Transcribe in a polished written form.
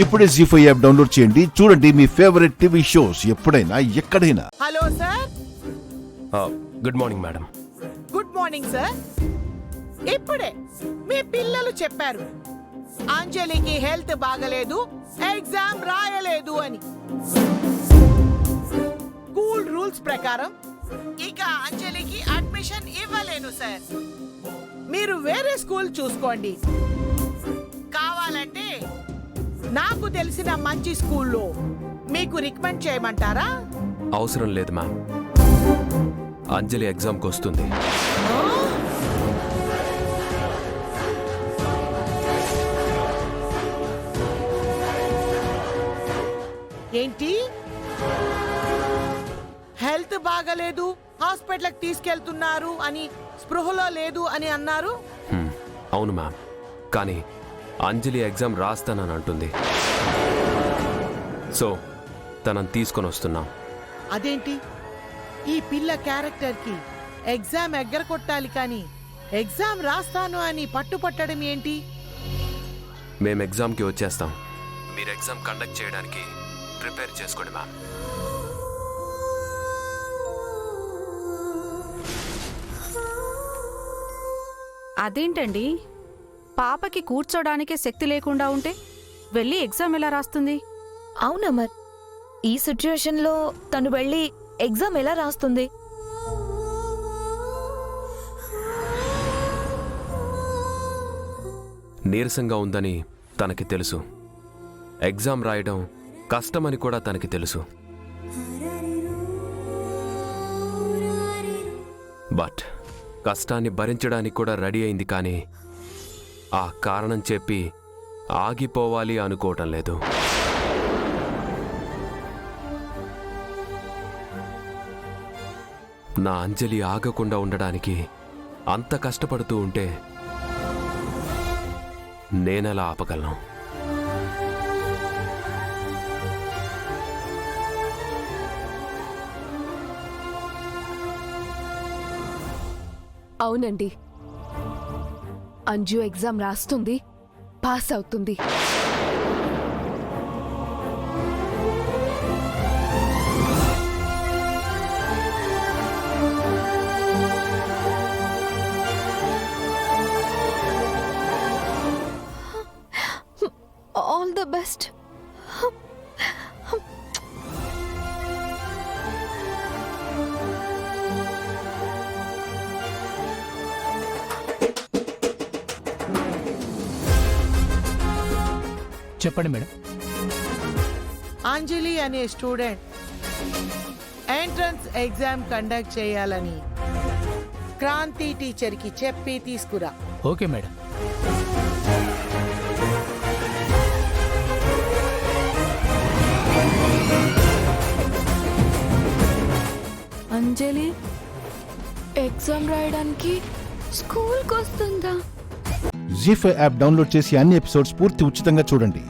ఇప్పుడే జీ5 app download చేయండి. చూడండి మీ ఫేవరెట్ టీవీ షోస్ ఎప్పుడైనా ఎక్కడైనా. Hello sir. Good morning madam. Good morning sir. ఇప్పుడే మీ పిల్లలు చెప్పారు అంజలికి హెల్త్ బాగలేదు, ఎగ్జామ్ రాయలేదు అని. స్కూల్ రూల్స్ ప్రకారం ఇక అంజలికి అడ్మిషన్ ఇవ్వలేను సార్. మీరు వేరే స్కూల్ చూసుకోండి. కావాలంటే నాకు తెలిసిన మంచి స్కూల్లో మీకు రికమెండ్ చేయమంటారా? అవసరం లేదు మ్యామ్. అంజలి ఎగ్జామ్కి వస్తుంది. ఏంటి? హెల్త్ బాగలేదు, హాస్పిటల్కి తీసుకెళ్తున్నారు అని, స్పృహలో లేదు అని అన్నారు. అవును మ్యామ్, కానీ అంజలి ఎగ్జామ్ రాస్తానని అంటుంది. సో తనని తీసుకొని వస్తున్నాం. అదేంటి? ఈ పిల్ల క్యారెక్టర్కి ఎగ్జామ్ ఎగ్గరకొట్టాలి కానీ ఎగ్జామ్ రాస్తాను అని పట్టుపట్టడం ఏంటి? మేము ఎగ్జామ్కి వచ్చేస్తాం. మీరు ఎగ్జామ్ కండక్ట్ చేయడానికి ప్రిపేర్ చేసుకోండి మ్యామ్. అదేంటండి, పాపకి కూర్చోడానికి శక్తి లేకుండా ఉంటే వెళ్ళి ఎగ్జామ్ ఎలా రాస్తుంది? అవునమ్మర్, ఈ సిచ్యుయేషన్లో తను వెళ్ళి ఎగ్జామ్ ఎలా రాస్తుంది? నీరసంగా ఉందని తనకి తెలుసు. ఎగ్జామ్ రాయడం కష్టమని కూడా తనకి తెలుసు. బట్ కష్టాన్ని భరించడానికి కూడా రెడీ అయింది. కానీ ఆ కారణం చెప్పి ఆగిపోవాలి అనుకోవటం లేదు. నా అంజలి ఆగకుండా ఉండడానికి అంత కష్టపడుతూ ఉంటే నేనెలా ఆపగలను? అవునండి, అంజు ఎగ్జామ్ రాస్తుంది, పాస్ అవుతుంది. All the best. చెప్పండి మేడం. అంజలి అనే స్టూడెంట్ ఎంట్రన్స్ ఎగ్జామ్ కండక్ట్ చేయాలని క్రాంతి టీచర్కి చెప్పి తీసుకురా. Okay madam. అంజలి ఎగ్జామ్ రాయడానికి స్కూల్కి వస్తుందా? జీ5 యాప్ డౌన్లోడ్ చేసి అన్ని ఎపిసోడ్స్ పూర్తి ఉచితంగా చూడండి.